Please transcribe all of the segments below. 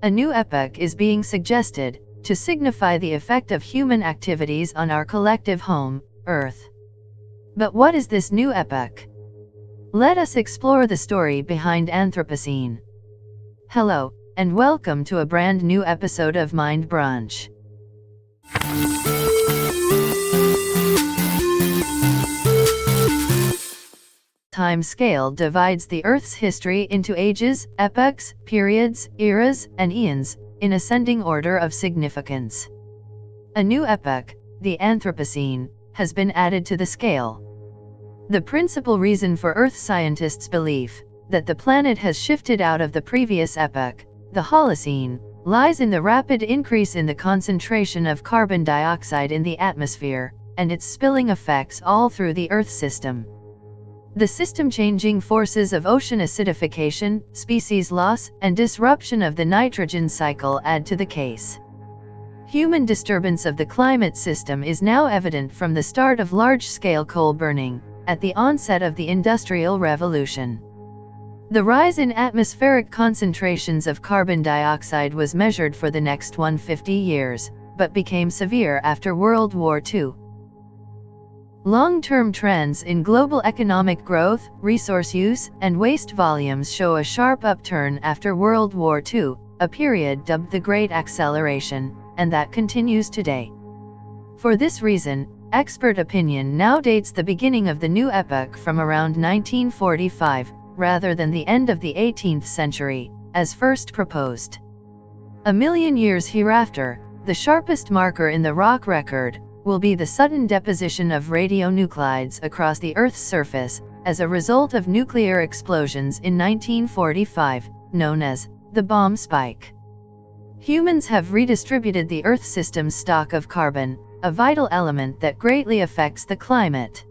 A new epoch is being suggested, to signify the effect of human activities on our collective home, Earth. But what is this new epoch? Let us explore the story behind Anthropocene. Hello, and welcome to a brand new episode of Mind Brunch. Time scale divides the Earth's history into ages, epochs, periods, eras, and eons, in ascending order of significance. A new epoch, the Anthropocene, has been added to the scale. The principal reason for Earth scientists' belief that the planet has shifted out of the previous epoch, the Holocene, lies in the rapid increase in the concentration of carbon dioxide in the atmosphere, and its spilling effects all through the Earth system. The system-changing forces of ocean acidification, species loss, and disruption of the nitrogen cycle add to the case. Human disturbance of the climate system is now evident from the start of large-scale coal burning, at the onset of the Industrial Revolution. The rise in atmospheric concentrations of carbon dioxide was measured for the next 150 years, but became severe after World War II. Long-term trends in global economic growth, resource use, and waste volumes show a sharp upturn after World War II, a period dubbed the Great Acceleration, and that continues today. For this reason, expert opinion now dates the beginning of the new epoch from around 1945, rather than the end of the 18th century, as first proposed. A million years hereafter, the sharpest marker in the rock record will be the sudden deposition of radionuclides across the Earth's surface, as a result of nuclear explosions in 1945, known as the bomb spike. Humans have redistributed the Earth system's stock of carbon, a vital element that greatly affects the climate.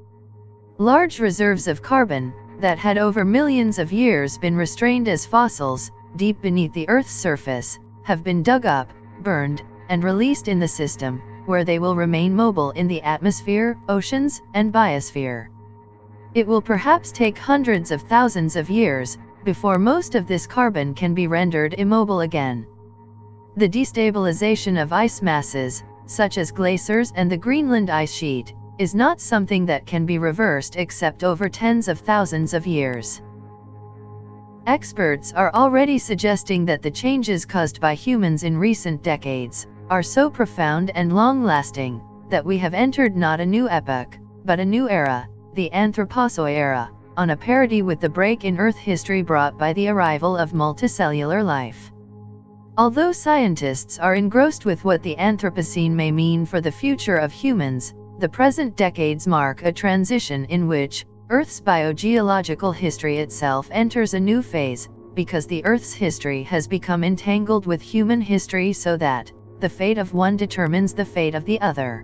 Large reserves of carbon, that had over millions of years been restrained as fossils, deep beneath the Earth's surface, have been dug up, burned, and released in the system, where they will remain mobile in the atmosphere, oceans, and biosphere. It will perhaps take hundreds of thousands of years before most of this carbon can be rendered immobile again. The destabilization of ice masses, such as glaciers and the Greenland ice sheet, is not something that can be reversed except over tens of thousands of years. Experts are already suggesting that the changes caused by humans in recent decades are so profound and long-lasting that we have entered not a new epoch, but a new era, the Anthropocene era, on a parity with the break in Earth history brought by the arrival of multicellular life. Although scientists are engrossed with what the Anthropocene may mean for the future of humans, the present decades mark a transition in which Earth's biogeological history itself enters a new phase, because the Earth's history has become entangled with human history so that the fate of one determines the fate of the other.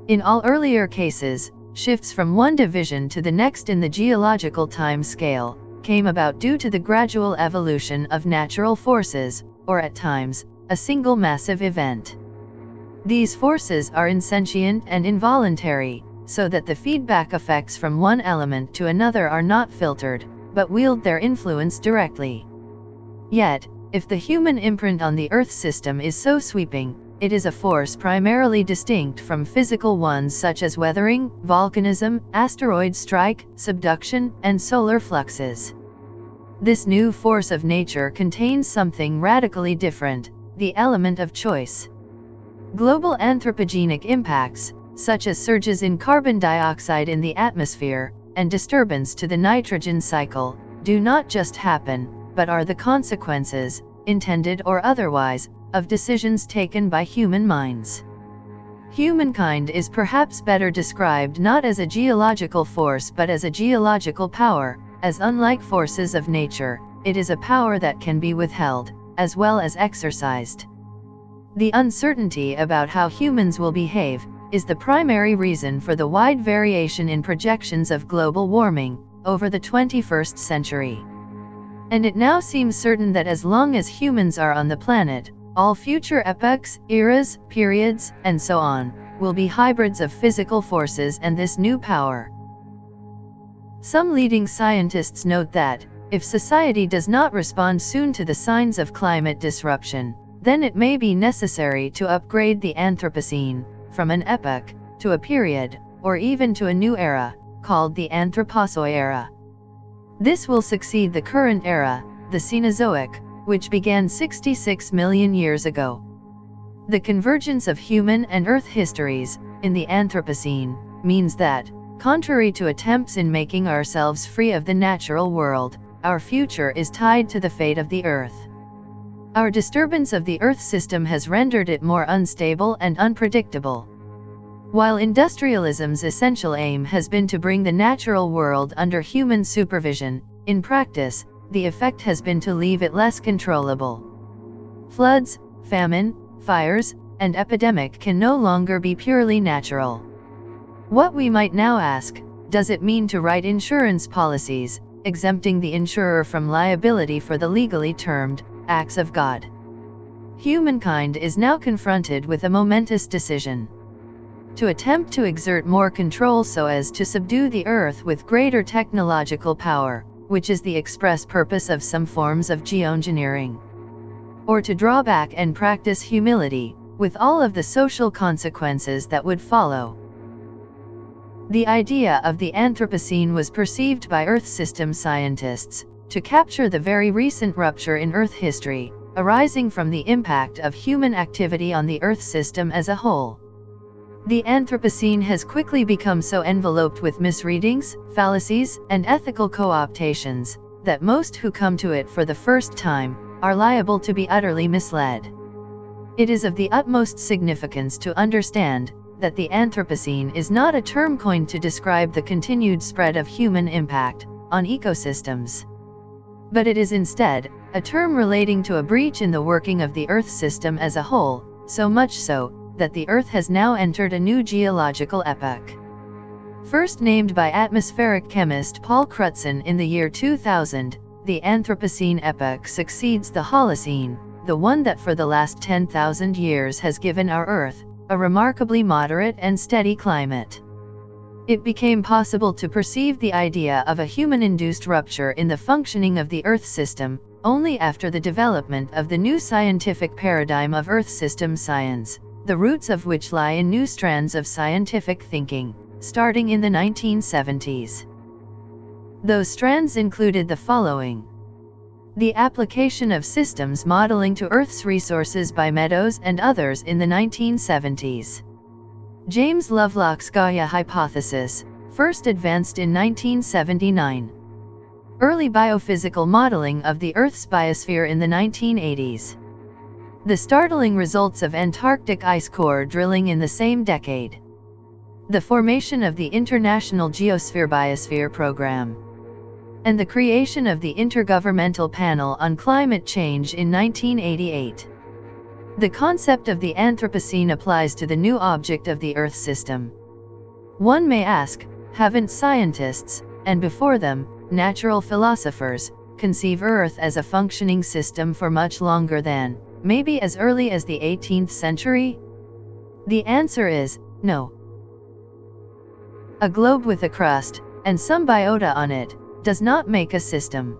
In all earlier cases, shifts from one division to the next in the geological time scale came about due to the gradual evolution of natural forces, or at times, a single massive event. These forces are insentient and involuntary, so that the feedback effects from one element to another are not filtered, but wield their influence directly. Yet, if the human imprint on the Earth system is so sweeping, it is a force primarily distinct from physical ones such as weathering, volcanism, asteroid strike, subduction, and solar fluxes. This new force of nature contains something radically different, the element of choice. Global anthropogenic impacts, such as surges in carbon dioxide in the atmosphere, and disturbance to the nitrogen cycle, do not just happen, but are the consequences, intended or otherwise, of decisions taken by human minds. Humankind is perhaps better described not as a geological force but as a geological power, as unlike forces of nature, it is a power that can be withheld, as well as exercised. The uncertainty about how humans will behave is the primary reason for the wide variation in projections of global warming over the 21st century. And it now seems certain that as long as humans are on the planet, all future epochs, eras, periods, and so on, will be hybrids of physical forces and this new power. Some leading scientists note that, If society does not respond soon to the signs of climate disruption, then it may be necessary to upgrade the Anthropocene from an epoch to a period, or even to a new era, called the Anthropocene era. This will succeed the current era, the Cenozoic, which began 66 million years ago. The convergence of human and Earth histories in the Anthropocene means that, contrary to attempts in making ourselves free of the natural world, our future is tied to the fate of the Earth. Our disturbance of the Earth system has rendered it more unstable and unpredictable. While industrialism's essential aim has been to bring the natural world under human supervision, in practice, the effect has been to leave it less controllable. Floods, famine, fires, and epidemic can no longer be purely natural. What we might now ask, does it mean to write insurance policies, exempting the insurer from liability for the legally termed acts of God? Humankind is now confronted with a momentous decision. To attempt to exert more control so as to subdue the Earth with greater technological power, which is the express purpose of some forms of geoengineering. Or to draw back and practice humility, with all of the social consequences that would follow. The idea of the Anthropocene was perceived by Earth system scientists to capture the very recent rupture in Earth history, arising from the impact of human activity on the Earth system as a whole. The Anthropocene has quickly become so enveloped with misreadings, fallacies, and ethical co-optations, that most who come to it for the first time are liable to be utterly misled. It is of the utmost significance to understand that the Anthropocene is not a term coined to describe the continued spread of human impact on ecosystems. But it is instead a term relating to a breach in the working of the Earth system as a whole, so much so that the Earth has now entered a new geological epoch. First named by atmospheric chemist Paul Crutzen in the year 2000, the Anthropocene epoch succeeds the Holocene, the one that for the last 10,000 years has given our Earth a remarkably moderate and steady climate. It became possible to perceive the idea of a human-induced rupture in the functioning of the Earth system only after the development of the new scientific paradigm of Earth system science, the roots of which lie in new strands of scientific thinking, starting in the 1970s. Those strands included the following: the application of systems modeling to Earth's resources by Meadows and others in the 1970s. James Lovelock's Gaia hypothesis, first advanced in 1979. Early biophysical modeling of the Earth's biosphere in the 1980s. The startling results of Antarctic ice core drilling in the same decade. The formation of the International Geosphere-Biosphere Program. And the creation of the Intergovernmental Panel on Climate Change in 1988. The concept of the Anthropocene applies to the new object of the Earth system. One may ask, haven't scientists, and before them, natural philosophers, conceive Earth as a functioning system for much longer than, maybe as early as the 18th century? The answer is, no. A globe with a crust, and some biota on it, does not make a system.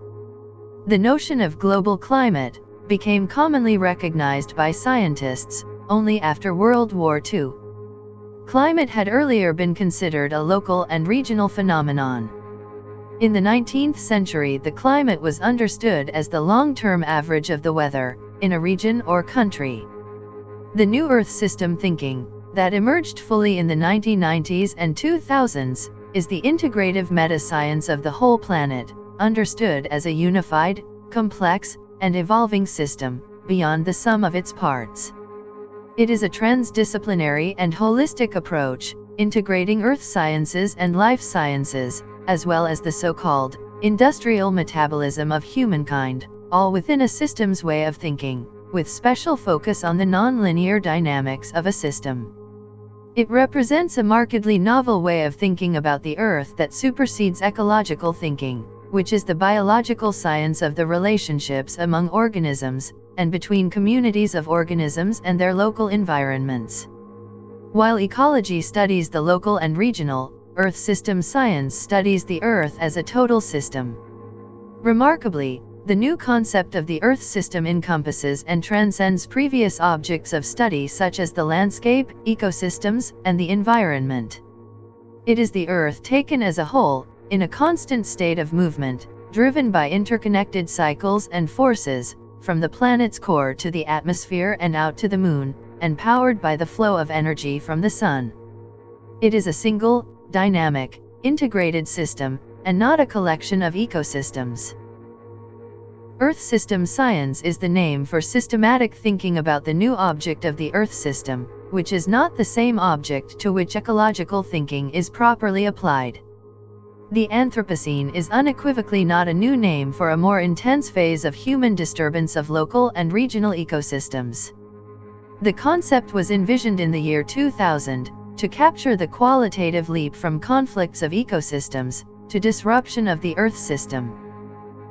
The notion of global climate became commonly recognized by scientists only after World War II. Climate had earlier been considered a local and regional phenomenon. In the 19th century, the climate was understood as the long-term average of the weather in a region or country. The new Earth system thinking that emerged fully in the 1990s and 2000s is the integrative meta-science of the whole planet, understood as a unified, complex, and evolving system, beyond the sum of its parts. It is a transdisciplinary and holistic approach, integrating earth sciences and life sciences, as well as the so-called industrial metabolism of humankind, all within a system's way of thinking, with special focus on the non-linear dynamics of a system. It represents a markedly novel way of thinking about the Earth that supersedes ecological thinking, which is the biological science of the relationships among organisms, and between communities of organisms and their local environments. While ecology studies the local and regional, Earth system science studies the Earth as a total system. Remarkably, the new concept of the Earth system encompasses and transcends previous objects of study such as the landscape, ecosystems, and the environment. It is the Earth taken as a whole, in a constant state of movement, driven by interconnected cycles and forces, from the planet's core to the atmosphere and out to the moon, and powered by the flow of energy from the sun. It is a single, dynamic, integrated system, and not a collection of ecosystems. Earth system science is the name for systematic thinking about the new object of the Earth system, which is not the same object to which ecological thinking is properly applied. The Anthropocene is unequivocally not a new name for a more intense phase of human disturbance of local and regional ecosystems. The concept was envisioned in the year 2000, to capture the qualitative leap from conflicts of ecosystems, to disruption of the Earth system.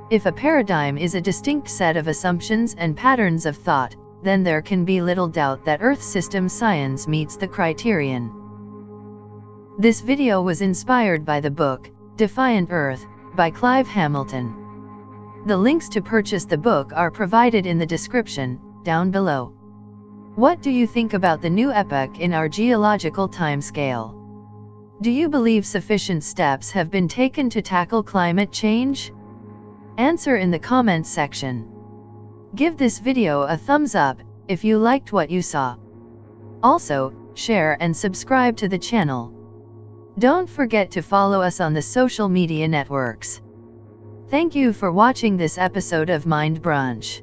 If a paradigm is a distinct set of assumptions and patterns of thought, then there can be little doubt that Earth system science meets the criterion. This video was inspired by the book, Defiant Earth, by Clive Hamilton. The links to purchase the book are provided in the description, down below. What do you think about the new epoch in our geological timescale? Do you believe sufficient steps have been taken to tackle climate change? Answer in the comments section. Give this video a thumbs up if you liked what you saw. Also, share and subscribe to the channel. Don't forget to follow us on the social media networks. Thank you for watching this episode of Mind Brunch.